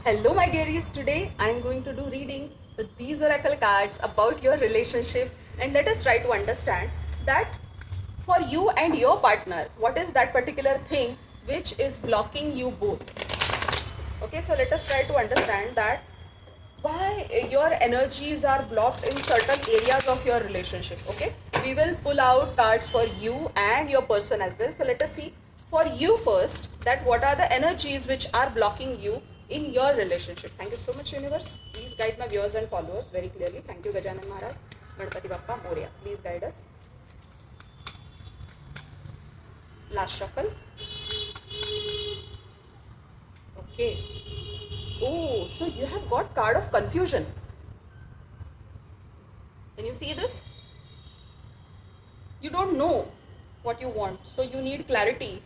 Hello, my dearies. Today I am going to do reading with these oracle cards about your relationship, and let us try to understand that for you and your partner, what is that particular thing which is blocking you both. Okay, so let us try to understand that why your energies are blocked in certain areas of your relationship. Okay, we will pull out cards for you and your person as well. So let us see for you first that what are the energies which are blocking you in your relationship. Thank you so much, universe. Please guide my viewers and followers very clearly. Thank you, Gajanan Maharaj. Ganpati Bappa Moria, please guide us. Last shuffle. Okay. Oh, so you have got card of confusion. Can you see this? You don't know what you want, so you need clarity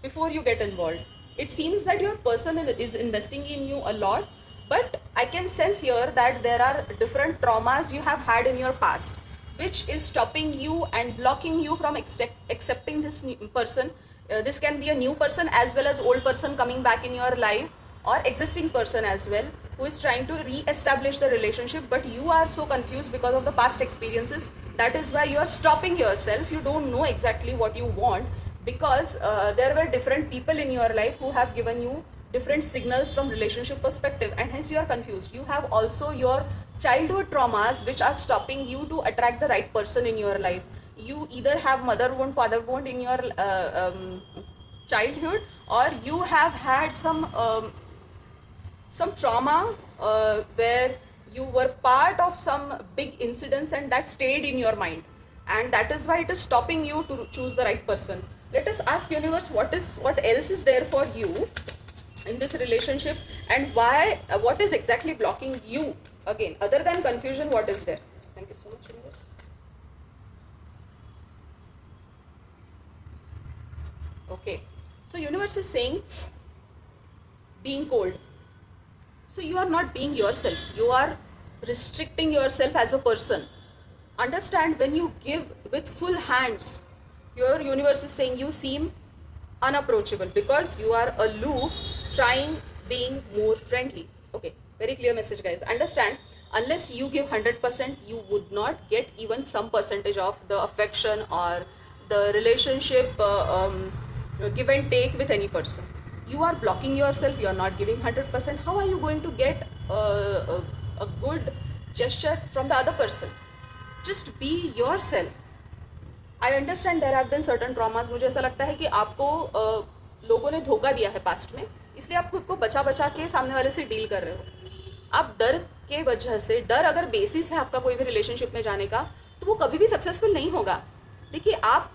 before you get involved. It seems that your person is investing in you a lot, but I can sense here that there are different traumas you have had in your past which is stopping you and blocking you from accepting this new person. This can be a new person as well as old person coming back in your life, or existing person as well who is trying to re-establish the relationship, but you are so confused because of the past experiences. That is why you are stopping yourself. You don't know exactly what you want because there were different people in your life who have given you different signals from relationship perspective, and hence you are confused. You have also your childhood traumas which are stopping you to attract the right person in your life. You either have mother wound, father wound in your childhood, or you have had some trauma where you were part of some big incidents and that stayed in your mind, and that is why it is stopping you to choose the right person. Let us ask universe what else is there for you in this relationship, and why what is exactly blocking you again other than confusion. What is there? Thank you so much, universe. Okay, so universe is saying being cold. So you are not being yourself. You are restricting yourself as a person. Understand, when you give with full hands, your universe is saying you seem unapproachable because you are aloof, trying being more friendly. Okay, very clear message, guys. Understand, unless you give 100%, you would not get even some percentage of the affection or the relationship give and take with any person. You are blocking yourself, you are not giving 100%. How are you going to get a good gesture from the other person? Just be yourself. I understand there have been certain traumas. मुझे ऐसा लगता है कि आपको लोगों ने धोखा दिया है पास्ट में, इसलिए आप खुद को बचा बचा के सामने वाले से डील कर रहे हो. आप डर के वजह से, डर अगर बेसिस है आपका कोई भी रिलेशनशिप में जाने का, तो वो कभी भी सक्सेसफुल नहीं होगा. देखिए, आप,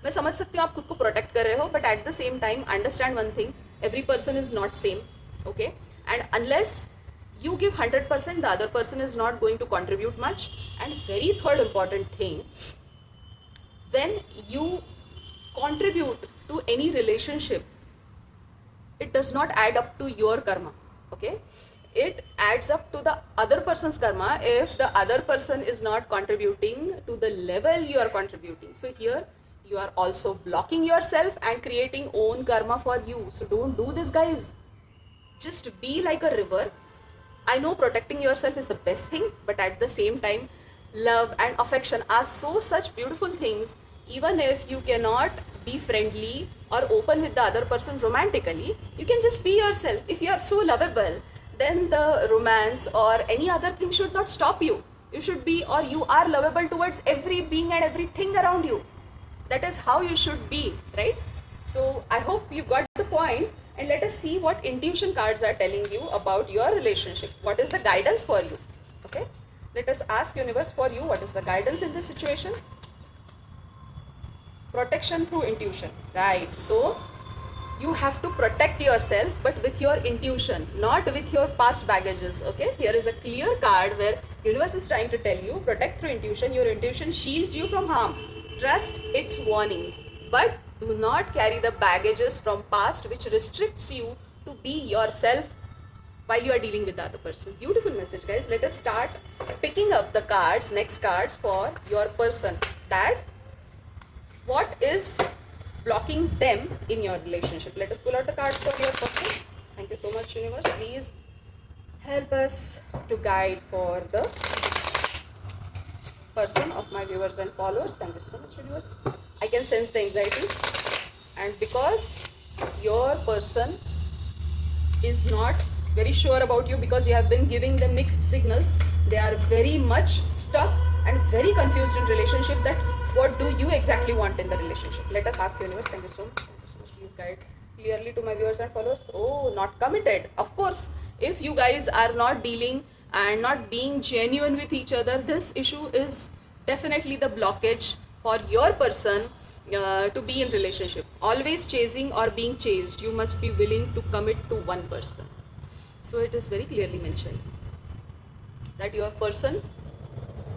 मैं समझ सकती हूँ आप खुद को प्रोटेक्ट कर रहे हो, but at the same time understand one thing, every person is not same. Okay, and unless you give 100%, the other person is not going to contribute much. And very third important thing, when you contribute to any relationship, it does not add up to your karma. Okay, it adds up to the other person's karma if the other person is not contributing to the level you are contributing. So here you are also blocking yourself and creating own karma for you. So don't do this, guys. Just be like a river. I know protecting yourself is the best thing, but at the same time, love and affection are such beautiful things. Even if you cannot be friendly or open with the other person romantically, you can just be yourself. If you are so lovable, then the romance or any other thing should not stop you. You should be, or you are lovable towards every being and everything around you. That is how you should be, right? So I hope you got the point, and let us see what intuition cards are telling you about your relationship. What is the guidance for you? Okay, let us ask universe for you, what is the guidance in this situation? Protection through intuition, right? So you have to protect yourself, but with your intuition, not with your past baggages. Okay, here is a clear card where universe is trying to tell you protect through intuition. Your intuition shields you from harm. Trust its warnings, but do not carry the baggages from past which restricts you to be yourself while you are dealing with the other person. Beautiful message, guys. Let us start picking up the cards, next cards for your person. That what is blocking them in your relationship. Let us pull out the cards for your person. Thank Thank you so much, universe. Please help us to guide for the person of my viewers and followers. Thank you so much, universe. I can sense the anxiety, and because your person is not very sure about you, because you have been giving them mixed signals, they are very much stuck and very confused in relationship, that what do you exactly want in the relationship. Let us ask universe. Thank you so much. Thank you so much. Please guide clearly to my viewers and followers. Oh, not committed. Of course, if you guys are not dealing and not being genuine with each other, this issue is definitely the blockage for your person to be in relationship. Always chasing or being chased, you must be willing to commit to one person. So it is very clearly mentioned that your person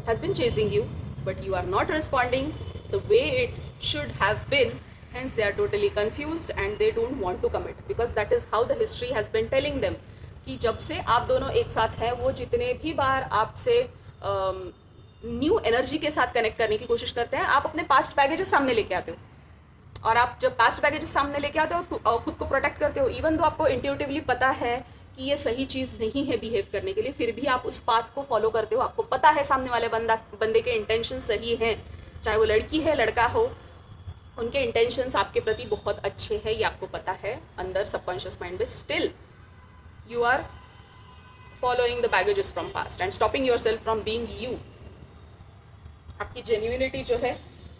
has been chasing you, but you are not responding the way it should have been. Hence they are totally confused and they don't want to commit, because that is how the history has been telling them कि जब से आप दोनों एक साथ हैं, वो जितने भी बार आपसे न्यू एनर्जी के साथ कनेक्ट करने की कोशिश करते हैं, आप अपने पास्ट बैगेजेस सामने लेके आते हो। और आप जब पास्ट बैगेजेस सामने लेके आते हो और खुद को प्रोटेक्ट करते हो, इवन तो आपको इंट्यूटिवली पता है कि ये सही चीज़ नहीं है बिहेव करने के लिए, फिर भी आप उस पाथ को फॉलो करते हो। आपको पता है सामने वाले बंदे के इंटेंशन सही हैं, चाहे वो लड़की है लड़का हो, उनके इंटेंशंस आपके प्रति बहुत अच्छे हैं, ये आपको पता है अंदर सबकॉन्शियस माइंड में। Still you are following the baggages from past and stopping yourself from being you. आपकी genuinity जो है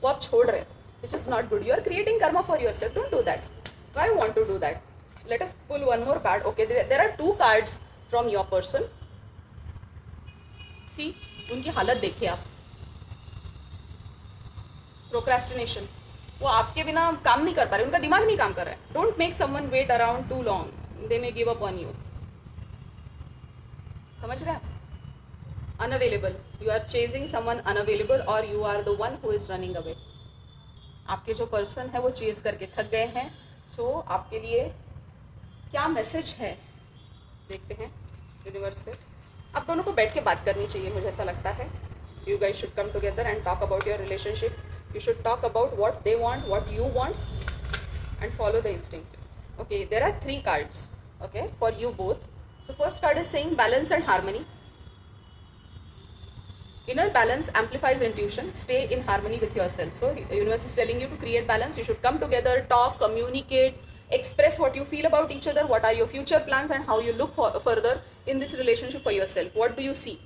वो आप छोड़ रहे हो, which is not good. You are creating karma for yourself. Don't do that. Why want to do that? Let us pull one more card. Okay, there are two cards from your person. See, उनकी हालत देखिए आप. Procrastination. वो आपके बिना काम नहीं कर पा रहे, उनका दिमाग नहीं काम कर रहा है. Don't make someone wait around too long. They may give up on you. समझ रहे हैं? Unavailable, you are chasing someone unavailable और you are the one who is running away. आपके जो पर्सन है वो चेज करके थक गए हैं. सो आपके लिए क्या मैसेज है देखते हैं यूनिवर्स से. आप दोनों को बैठ के बात करनी चाहिए, मुझे ऐसा लगता है. You guys should come together and talk about your relationship. You should talk about what they want, what you want and follow the instinct. Okay, there are three cards, okay, for you both. So first card is saying balance and harmony. Inner balance amplifies intuition. Stay in harmony with yourself. So universe is telling you to create balance. You should come together, talk, communicate, express what you feel about each other, what are your future plans and how you look further in this relationship for yourself. What do you see?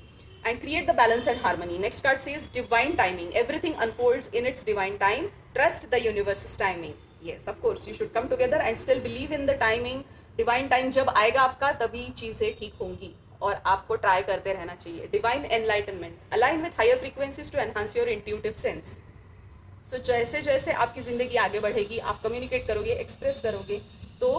And create the balance and harmony. Next card says divine timing. Everything unfolds in its divine time. Trust the universe's timing. Yes, of course, you should come together and still believe in the timing. Divine time जब आएगा आपका तभी चीज़ें ठीक होंगी और आपको try करते रहना चाहिए. Divine enlightenment. Align with higher frequencies to enhance your intuitive sense. So जैसे जैसे आपकी ज़िंदगी आगे बढ़ेगी, आप कम्युनिकेट करोगे, एक्सप्रेस करोगे, तो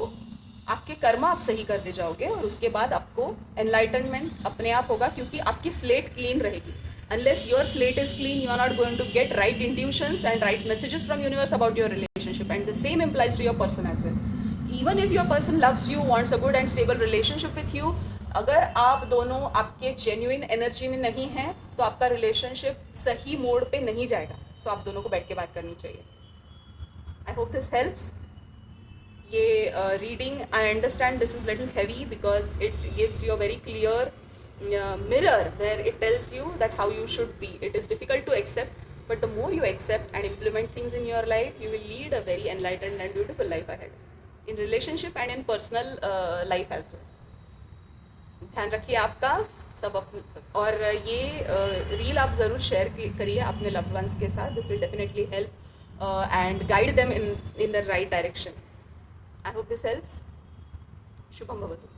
आपके कर्म आप सही करते जाओगे और उसके बाद आपको एनलाइटनमेंट अपने आप होगा, क्योंकि आपकी स्लेट क्लीन रहेगी. Unless your slate is clean, you are not going to get right intuitions and right messages from universe about your relationship. And the same applies to your person as well. Even if your person loves you, wants a good and stable relationship with you, अगर आप दोनों आपके genuine energy में नहीं हैं तो आपका relationship सही मोड पे नहीं जाएगा. सो आप दोनों को बैठ के बात करनी चाहिए. I hope this helps. ये reading I understand this is little heavy because it gives you a very clear mirror where it tells you that how you should be. It is difficult to accept, but the more you accept and implement things in your life, you will lead a very enlightened and beautiful life ahead, in relationship and in personal life as well. ध्यान रखिए आपका सब और ये reel आप ज़रूर share करिए अपने लव्ड वंस के साथ. This will definitely help and guide them in the right direction. I hope this helps. Shubham Bhavatu.